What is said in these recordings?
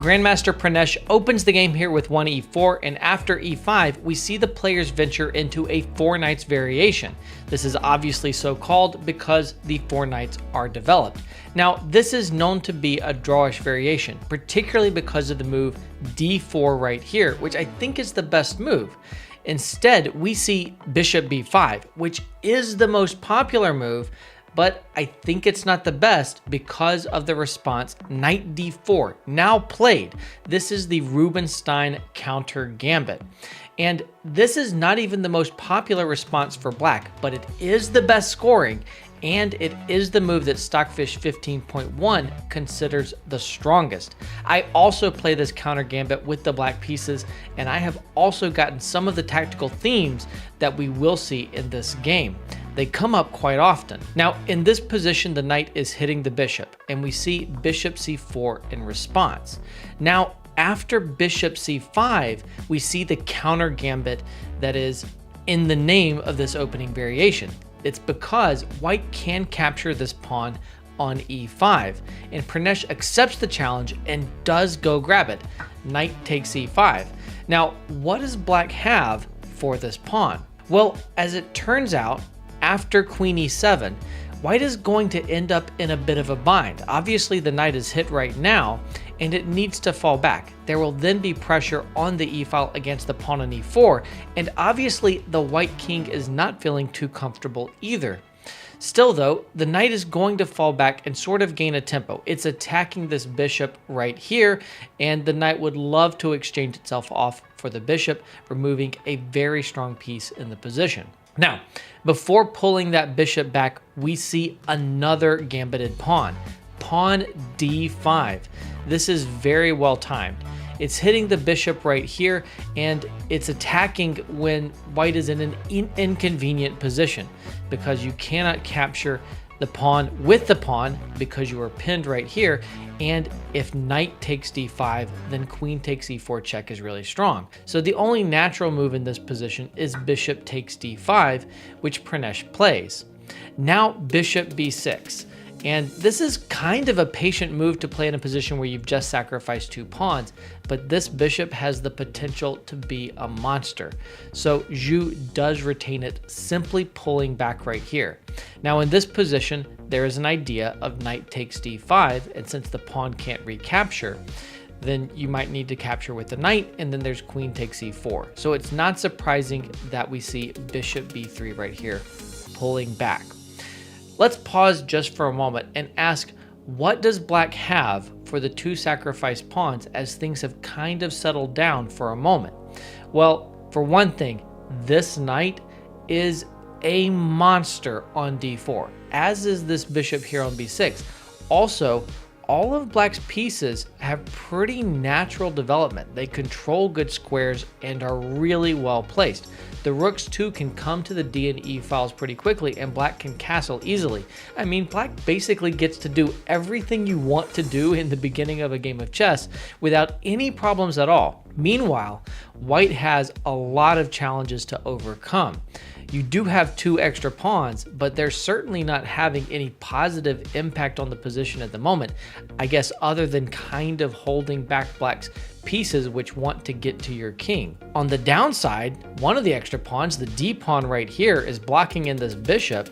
Grandmaster Pranesh opens the game here with one e4, and after e5, we see the players venture into a 4 knights variation. This is obviously so called because the 4 knights are developed. Now, this is known to be a drawish variation, particularly because of the move d4 right here, which I think is the best move. Instead, we see bishop b5, which is the most popular move, but I think it's not the best because of the response knight d4, now played. This is the Rubinstein counter gambit. And this is not even the most popular response for black, but it is the best scoring, and it is the move that Stockfish 15.1 considers the strongest. I also play this counter gambit with the black pieces, and I have also gotten some of the tactical themes that we will see in this game. They come up quite often. Now, in this position, the knight is hitting the bishop, and we see bishop c4 in response. Now, after bishop c5, we see the counter gambit that is in the name of this opening variation. It's because white can capture this pawn on e5, and Pranesh accepts the challenge and does go grab it. Knight takes e5. Now, what does black have for this pawn? Well, as it turns out, after queen e7, white is going to end up in a bit of a bind. Obviously, the knight is hit right now, and it needs to fall back. There will then be pressure on the e-file against the pawn on e4, and obviously the white king is not feeling too comfortable either. Still though, the knight is going to fall back and sort of gain a tempo. It's attacking this bishop right here, and the knight would love to exchange itself off for the bishop, removing a very strong piece in the position. Now, before pulling that bishop back, we see another gambited pawn, pawn d5. This is very well timed. It's hitting the bishop right here, and it's attacking when white is in an inconvenient position because you cannot capture the pawn with the pawn because you are pinned right here, and if knight takes d5, then queen takes e4 check is really strong. So the only natural move in this position is bishop takes d5, which Pranesh plays. Now bishop b6. And this is kind of a patient move to play in a position where you've just sacrificed 2 pawns, but this bishop has the potential to be a monster. So Xu does retain it, simply pulling back right here. Now in this position, there is an idea of knight takes d5, and since the pawn can't recapture, then you might need to capture with the knight, and then there's queen takes e4. So it's not surprising that we see bishop b3 right here, pulling back. Let's pause just for a moment and ask, what does black have for the 2 sacrificed pawns as things have kind of settled down for a moment? Well, for one thing, this knight is a monster on d4, as is this bishop here on b6. Also, all of black's pieces have pretty natural development. They control good squares and are really well placed. The rooks too can come to the D and E files pretty quickly, and black can castle easily. I mean, black basically gets to do everything you want to do in the beginning of a game of chess without any problems at all. Meanwhile, white has a lot of challenges to overcome. You do have 2 extra pawns, but they're certainly not having any positive impact on the position at the moment, I guess, other than kind of holding back black's pieces which want to get to your king. On the downside, one of the extra pawns, the D pawn right here, is blocking in this bishop,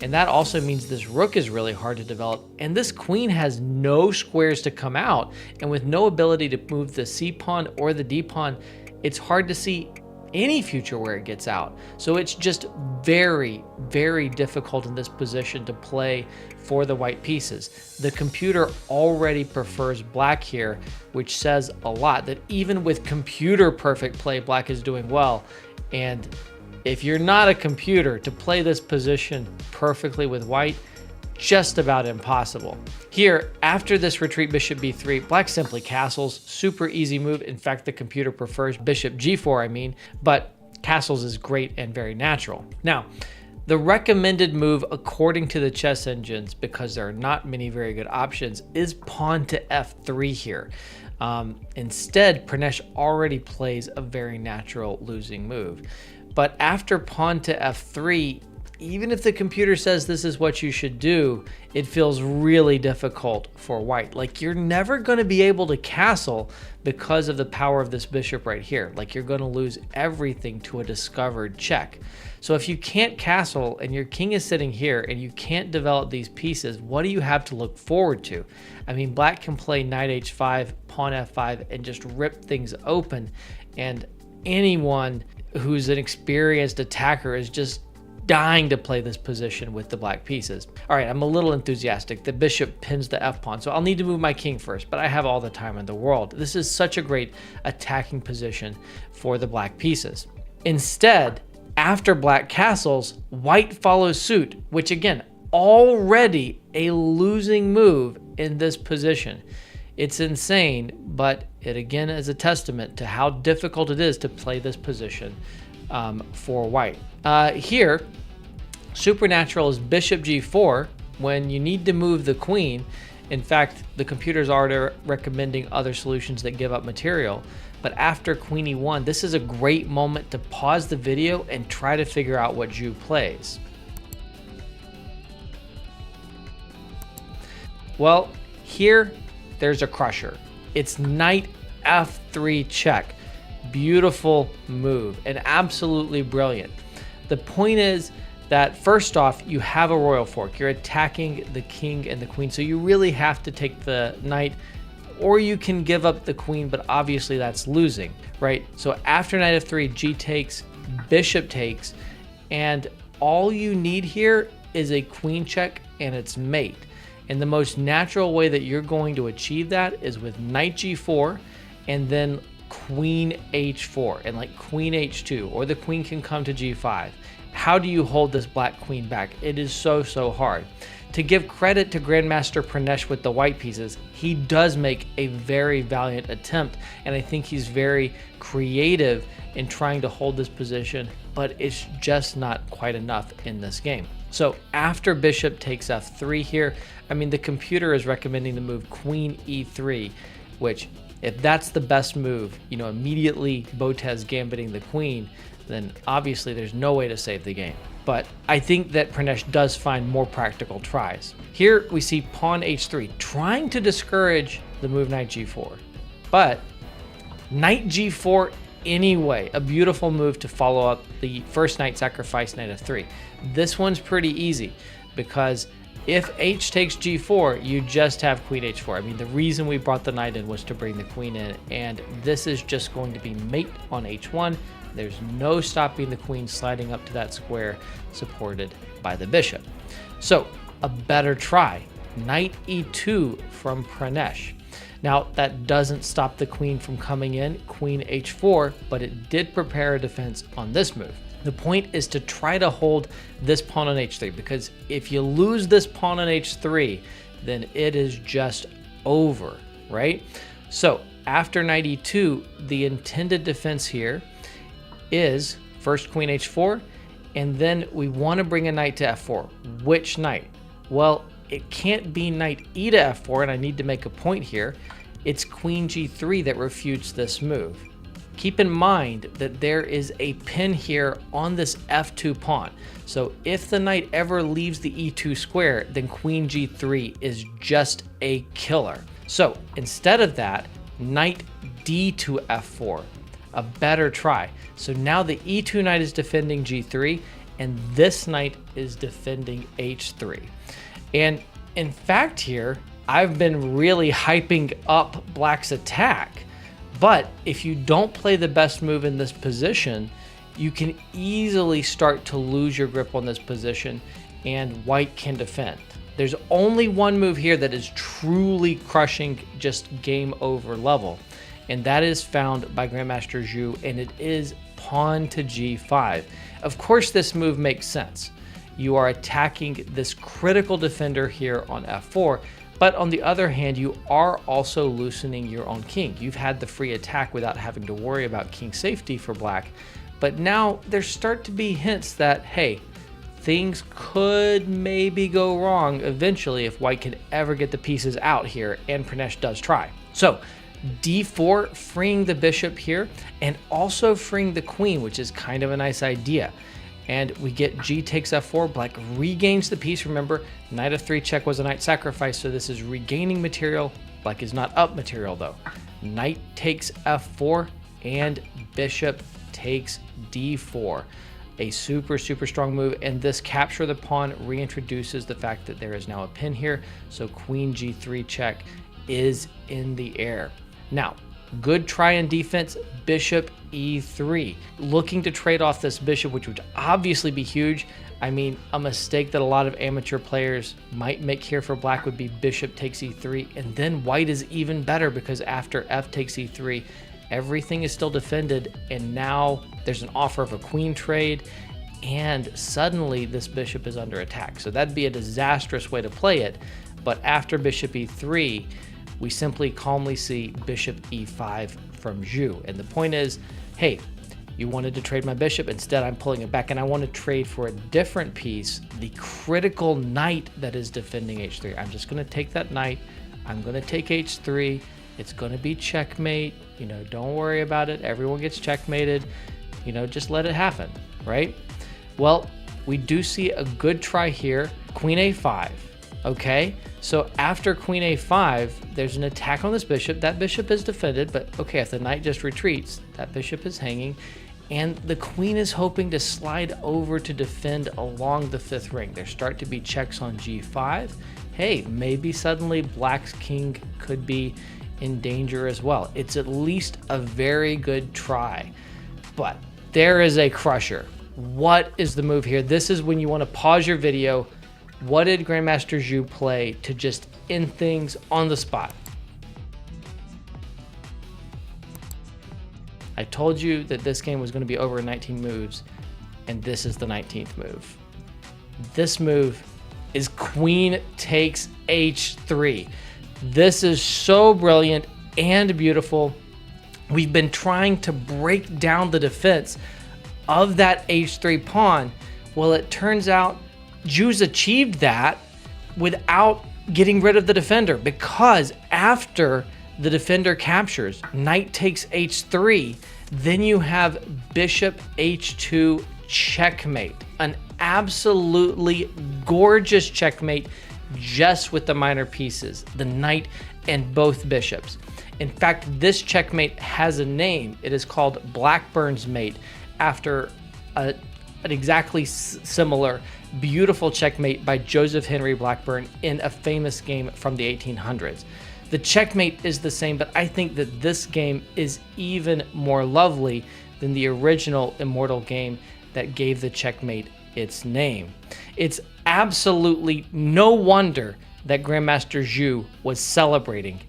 and that also means this rook is really hard to develop, and this queen has no squares to come out, and with no ability to move the C pawn or the D pawn, it's hard to see any future where it gets out. So it's just very, very difficult in this position to play for the white pieces. The computer already prefers black here, which says a lot that even with computer perfect play, black is doing well. And if you're not a computer, to play this position perfectly with white, just about impossible. Here, after this retreat bishop b3, black simply castles. Super easy move. In fact, the computer prefers bishop g4, I mean, but castles is great and very natural. Now, the recommended move according to the chess engines, because there are not many very good options, is pawn to f3 here. Instead, Pranesh already plays a very natural losing move. But after pawn to f3, even if the computer says this is what you should do, it feels really difficult for white. Like, you're never going to be able to castle because of the power of this bishop right here. Like, you're going to lose everything to a discovered check. So if you can't castle and your king is sitting here and you can't develop these pieces, what do you have to look forward to? I mean, black can play knight h5, pawn f5, and just rip things open. And anyone who's an experienced attacker is just dying to play this position with the black pieces. All right, I'm a little enthusiastic. The bishop pins the f-pawn, so I'll need to move my king first, but I have all the time in the world. This is such a great attacking position for the black pieces. Instead, after black castles, white follows suit, which again, already a losing move in this position. It's insane, but it again is a testament to how difficult it is to play this position for white. Here, supernatural is bishop g4 when you need to move the queen. In fact, the computer's already recommending other solutions that give up material. But after queen e1, this is a great moment to pause the video and try to figure out what Xu plays. Well, here, there's a crusher. It's knight f3 check. Beautiful move and absolutely brilliant. The point is that first off, you have a royal fork. You're attacking the king and the queen, so you really have to take the knight, or you can give up the queen, but obviously that's losing, right? So after knight f3, g takes, bishop takes, and all you need here is a queen check and its mate. And the most natural way that you're going to achieve that is with knight g4 and then queen h4 and like queen h2, or the queen can come to g5. How do you hold this black queen back? It is so hard. To give credit to Grandmaster Pranesh with the white pieces, he does make a very valiant attempt, and I think he's very creative in trying to hold this position, but it's just not quite enough in this game. So after bishop takes f3 here, I mean, the computer is recommending the move queen e3, which if that's the best move, you know, immediately Botez gambiting the queen, then obviously there's no way to save the game. But I think that Pranesh does find more practical tries. Here we see pawn h3, trying to discourage the move knight g4. But knight g4 anyway, a beautiful move to follow up the first knight sacrifice, knight f3. This one's pretty easy because if h takes g4, you just have queen h4. I mean, the reason we brought the knight in was to bring the queen in, and this is just going to be mate on h1. There's no stopping the queen sliding up to that square supported by the bishop. So a better try, knight e2 from Pranesh. Now that doesn't stop the queen from coming in, queen h4, but it did prepare a defense on this move. The point is to try to hold this pawn on h3, because if you lose this pawn on h3, then it is just over, right? So after knight e2, the intended defense here is first queen h4, and then we want to bring a knight to f4. Which knight? Well, it can't be knight e to f4, and I need to make a point here. It's queen g3 that refutes this move. Keep in mind that there is a pin here on this f2 pawn. So if the knight ever leaves the e2 square, then queen g3 is just a killer. So instead of that, knight d to f4, a better try. So now the e2 knight is defending g3, and this knight is defending h3. And in fact here, I've been really hyping up black's attack. But if you don't play the best move in this position, you can easily start to lose your grip on this position, and white can defend. There's only one move here that is truly crushing, just game over level, and that is found by Grandmaster Xu, and it is pawn to g5. Of course, this move makes sense. You are attacking this critical defender here on f4, but on the other hand, you are also loosening your own king. You've had the free attack without having to worry about king safety for black, but now there start to be hints that, hey, things could maybe go wrong eventually if white can ever get the pieces out here, and Pranesh does try. So d4, freeing the bishop here, and also freeing the queen, which is kind of a nice idea. And we get G takes f4. Black regains the piece. Remember, knight f3 check was a knight sacrifice, so this is regaining material. Black is not up material though. Knight takes f4 and bishop takes d4. A super strong move, and this capture the pawn reintroduces the fact that there is now a pin here, so queen g3 check is in the air. Now, good try in defense, bishop e3. Looking to trade off this bishop, which would obviously be huge. I mean, a mistake that a lot of amateur players might make here for black would be bishop takes e3, and then white is even better because after f takes e3, everything is still defended, and now there's an offer of a queen trade, and suddenly this bishop is under attack. So that'd be a disastrous way to play it, but after bishop e3, we simply calmly see bishop e5 from Xu. And the point is, hey, you wanted to trade my bishop, instead I'm pulling it back, and I want to trade for a different piece, the critical knight that is defending h3. I'm just going to take that knight, I'm going to take h3, it's going to be checkmate, you know, don't worry about it, everyone gets checkmated, you know, just let it happen, right? Well, we do see a good try here, queen a5, okay? So after queen a5, there's an attack on this bishop. That bishop is defended, but okay, if the knight just retreats, that bishop is hanging, and the queen is hoping to slide over to defend along the fifth ring. There start to be checks on g5. Hey, maybe suddenly black's king could be in danger as well. It's at least a very good try, but there is a crusher. What is the move here? This is when you want to pause your video. What did Grandmaster Xu play to just end things on the spot? I told you that this game was going to be over in 19 moves, and this is the 19th move. This move is queen takes h3. This is so brilliant and beautiful. We've been trying to break down the defense of that h3 pawn. Well, it turns out Xu's achieved that without getting rid of the defender, because after the defender captures, knight takes h3, then you have bishop h2 checkmate. An absolutely gorgeous checkmate just with the minor pieces, the knight and both bishops. In fact, this checkmate has a name. It is called Blackburn's mate, after an exactly similar beautiful checkmate by Joseph Henry Blackburn in a famous game from the 1800s. The checkmate is the same, but I think that this game is even more lovely than the original immortal game that gave the checkmate its name. It's absolutely no wonder that Grandmaster Xu was celebrating